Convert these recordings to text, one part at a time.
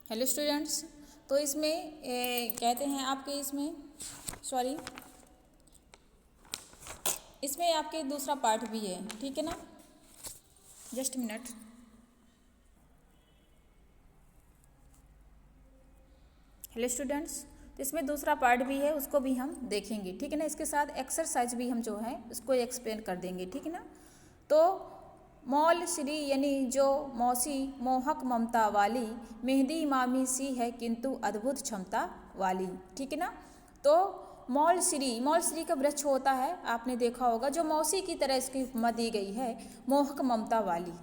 Hello students. तो इसमें कहते हैं आपके इसमें आपके दूसरा पार्ट भी है, ठीक है ना। Just minute. हेलो स्टूडेंट्स, तो इसमें दूसरा पार्ट भी है, उसको भी हम देखेंगे, ठीक है ना। इसके साथ एक्सरसाइज भी हम जो है उसको एक्सप्लेन कर देंगे, ठीक है ना। तो मौल श्री यानी जो मौसी मोहक ममता वाली, मेहंदी मामी सी है किंतु अद्भुत क्षमता वाली, ठीक है ना। तो मौल श्री का वृक्ष होता है, आपने देखा होगा, जो मौसी की तरह इसकी उपमा दी गई है, मोहक ममता वाली।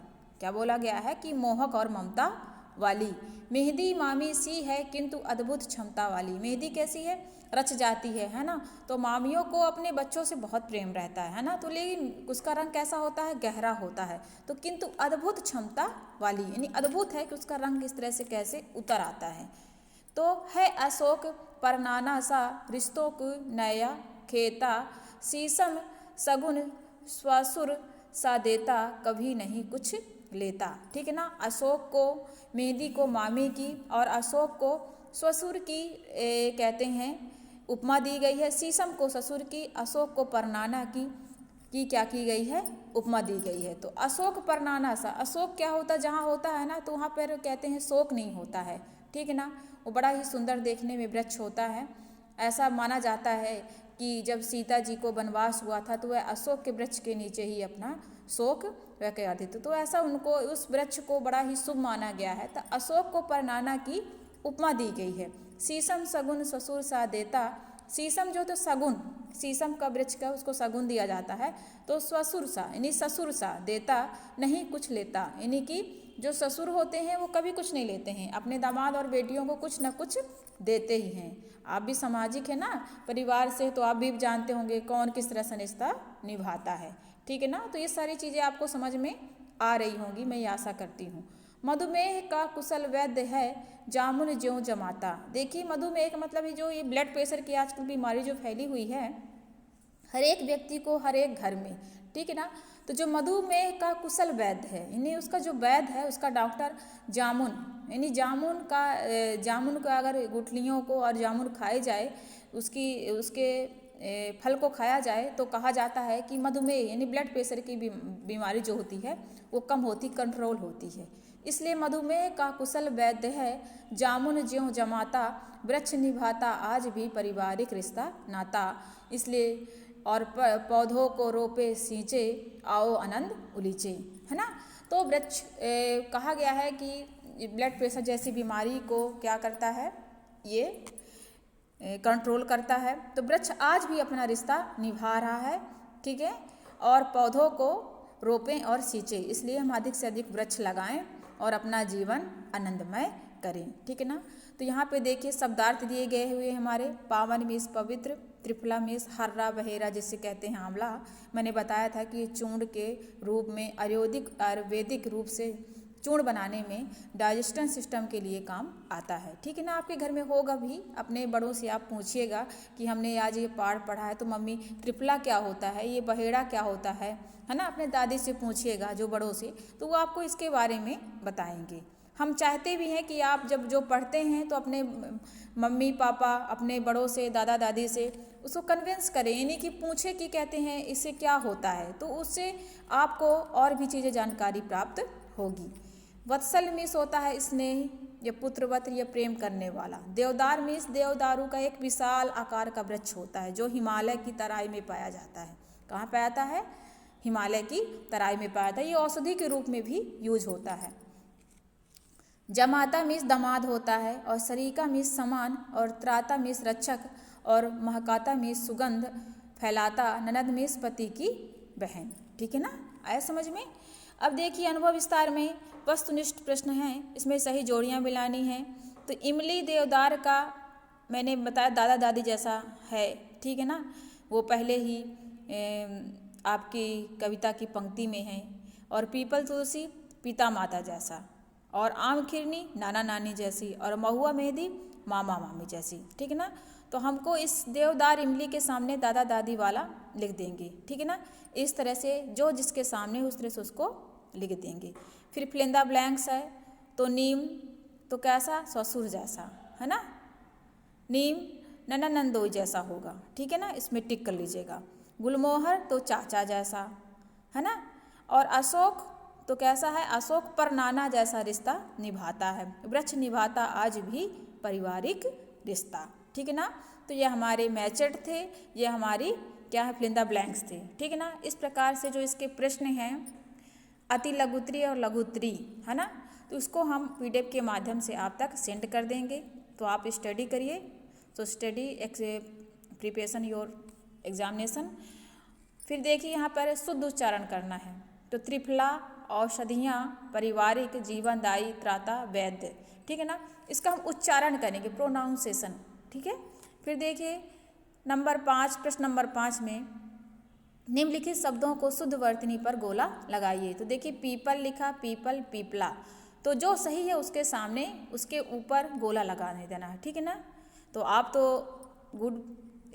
क्या बोला गया है कि मोहक और ममता वाली। मेहंदी मामी सी है किंतु अद्भुत क्षमता वाली। मेहंदी कैसी है, रच जाती है ना। तो मामियों को अपने बच्चों से बहुत प्रेम रहता है ना। तो लेकिन उसका रंग कैसा होता है, गहरा होता है। तो किंतु अद्भुत क्षमता वाली यानी अद्भुत है कि उसका रंग इस तरह से कैसे उतर आता है। तो है अशोक परनाना सा, रिश्तों को नया खेता, शीशम सगुन स्वसुर सा देता, कभी नहीं कुछ लेता, ठीक है ना। अशोक को, मेहंदी को मामी की और अशोक को ससुर की कहते हैं उपमा दी गई है। शीशम को ससुर की, अशोक को परनाना की क्या की गई है, उपमा दी गई है। तो अशोक परनाना सा, अशोक क्या होता है, जहाँ होता है ना तो वहाँ पर कहते हैं शोक नहीं होता है, ठीक है ना। वो बड़ा ही सुंदर देखने में वृक्ष होता है। ऐसा माना जाता है कि जब सीता जी को वनवास हुआ था तो वह अशोक के वृक्ष के नीचे ही अपना शोक वह करते थे। तो ऐसा उनको उस वृक्ष को बड़ा ही शुभ माना गया है। तो अशोक को परनाना की उपमा दी गई है। शीशम सगुन ससुर सा देता, शीशम जो तो सगुन, शीशम का वृक्ष का उसको सगुन दिया जाता है। तो ससुर सा यानी ससुर सा, देता नहीं कुछ लेता, यानी कि जो ससुर होते हैं वो कभी कुछ नहीं लेते हैं, अपने दामाद और बेटियों को कुछ न कुछ देते ही हैं। आप भी सामाजिक है ना परिवार से, तो आप भी जानते होंगे कौन किस तरह से रिश्ता निभाता है, ठीक है ना। तो ये सारी चीज़ें आपको समझ में आ रही होंगी, मैं ये आशा करती हूँ। मधुमेह का कुशल वैद्य है, जामुन ज्यों जमाता। देखिए मधुमेह का मतलब जो ये ब्लड प्रेशर की आजकल बीमारी जो फैली हुई है हर एक व्यक्ति को, हर एक घर में, ठीक है ना। तो जो मधुमेह का कुशल वैद्य है यानी उसका जो वैद्य है, उसका डॉक्टर जामुन, यानी जामुन का अगर गुठलियों को और जामुन खाए जाए, उसके फल को खाया जाए तो कहा जाता है कि मधुमेह यानी ब्लड प्रेशर की बीमारी जो होती है वो कम होती, कंट्रोल होती है। इसलिए मधुमेह का कुशल वैद्य है, जामुन ज्यों जमाता, वृक्ष निभाता आज भी पारिवारिक रिश्ता नाता। इसलिए और पौधों को रोपे सींचे, आओ आनंद उलीचे, है ना। तो वृक्ष कहा गया है कि ब्लड प्रेशर जैसी बीमारी को क्या करता है, ये कंट्रोल करता है। तो वृक्ष आज भी अपना रिश्ता निभा रहा है, ठीक है। और पौधों को रोपें और सींचें, इसलिए हम अधिक से अधिक वृक्ष लगाएं और अपना जीवन आनंदमय करें, ठीक है ना। तो यहाँ पे देखिए शब्दार्थ दिए गए हुए हमारे, पावन मीस पवित्र, त्रिफला मीस हर्रा बहेरा जिसे कहते हैं आंवला। मैंने बताया था कि चूर्ण के रूप में आयुर्वेदिक रूप से चूर्ण बनाने में डाइजेशन सिस्टम के लिए काम आता है, ठीक है ना। आपके घर में होगा भी, अपने बड़ों से आप पूछिएगा कि हमने आज ये पाठ पढ़ा है तो मम्मी त्रिफला क्या होता है, ये बहेड़ा क्या होता है ना। अपने दादी से पूछिएगा जो बड़ों से, तो वो आपको इसके बारे में बताएंगे। हम चाहते भी हैं कि आप जब जो पढ़ते हैं तो अपने मम्मी पापा, अपने बड़ों से, दादा दादी से उसको कन्विंस करें, यानी कि पूछे कि कहते हैं इससे क्या होता है, तो उससे आपको और भी चीज़ें जानकारी प्राप्त होगी। वत्सल मीस होता है स्नेह या पुत्रवत या प्रेम करने वाला। देवदार मीस देवदारू का एक विशाल आकार का वृक्ष होता है जो हिमालय की तराई में पाया जाता है। कहाँ पाया जाता है, हिमालय की तराई में पाया जाता है। ये औषधि के रूप में भी यूज होता है। जमाता मीस दामाद होता है, और सरीका मीस समान, और त्राता मीस रक्षक, और महकाता मीस सुगंध फैलाता, ननद मीस पति की बहन, ठीक है ना। आया समझ में। अब देखिए अनुभव विस्तार में वस्तुनिष्ठ प्रश्न हैं, इसमें सही जोड़ियाँ मिलानी हैं। तो इमली देवदार का मैंने बताया दादा दादी जैसा है, ठीक है ना। वो पहले ही आपकी कविता की पंक्ति में है। और पीपल तुलसी पिता माता जैसा, और आम खिरनी नाना नानी जैसी, और महुआ मेहंदी मामा मामी जैसी, ठीक है ना। तो हमको इस देवदार इमली के सामने दादा दादी वाला लिख देंगे, ठीक है ना। इस तरह से जो जिसके सामने उस तरह से उसको लिख देंगे। फिर फिलेंदा ब्लैंक्स है, तो नीम तो कैसा, ससुर जैसा, है ना। नीम नननंदोई जैसा होगा, ठीक है ना, इसमें टिक कर लीजिएगा। गुलमोहर तो चाचा जैसा, है ना। और अशोक तो कैसा है, अशोक पर नाना जैसा रिश्ता निभाता है। वृक्ष निभाता आज भी पारिवारिक रिश्ता, ठीक है ना। तो ये हमारे मैचड थे, ये हमारी क्या है, फिल इन द ब्लैंक्स थे, ठीक है ना। इस प्रकार से जो इसके प्रश्न हैं अति लघुत्तरी और लघुत्तरी, है ना, तो उसको हम PDF के माध्यम से आप तक सेंड कर देंगे। तो आप स्टडी करिए। तो स्टडी प्रिपरेशन योर एग्जामिनेशन। फिर देखिए यहाँ पर शुद्ध उच्चारण करना है। तो त्रिफला, औषधियाँ, पारिवारिक, जीवनदायी, त्राता, वैद्य, ठीक है ना। इसका हम उच्चारण करेंगे, प्रोनाउंसिएशन, ठीक है। फिर देखिए नंबर 5, प्रश्न नंबर 5 में निम्नलिखित शब्दों को शुद्ध वर्तनी पर गोला लगाइए। तो देखिए पीपल लिखा, पीपल, पीपला, तो जो सही है उसके सामने उसके ऊपर गोला लगाने देना है, ठीक है ना। तो आप तो गुड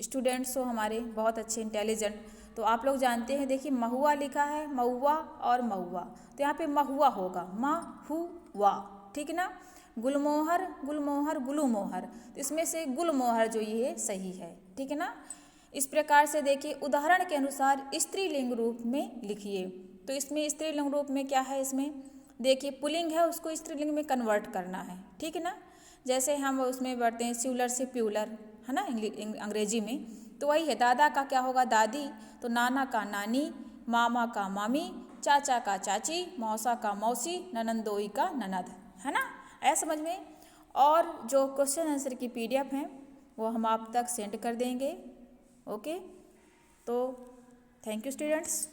स्टूडेंट्स हो हमारे, बहुत अच्छे इंटेलिजेंट, तो आप लोग जानते हैं। देखिए महुआ लिखा है, महुआ और महुआ, तो यहाँ पे महुआ होगा, महुआ, ठीक है ना। गुलमोहर, गुलमोहर, गुलूमोहर, तो इसमें से गुलमोहर जो ये सही है, ठीक है ना। इस प्रकार से देखिए उदाहरण के अनुसार स्त्रीलिंग रूप में लिखिए। तो इसमें स्त्रीलिंग रूप में क्या है, इसमें देखिए पुल्लिंग है, उसको स्त्रीलिंग में कन्वर्ट करना है, ठीक है ना। जैसे हम उसमें बढ़ते हैं स्यूलर से प्यूलर, है ना, अंग्रेजी में, तो वही है। दादा का क्या होगा, दादी, तो नाना का नानी, मामा का मामी, चाचा का चाची, मौसा का मौसी, ननंदोई का ननद, है ना, ऐसा समझ में। और जो क्वेश्चन आंसर की PDF हैं वो हम आप तक सेंड कर देंगे। ओके, तो थैंक यू स्टूडेंट्स।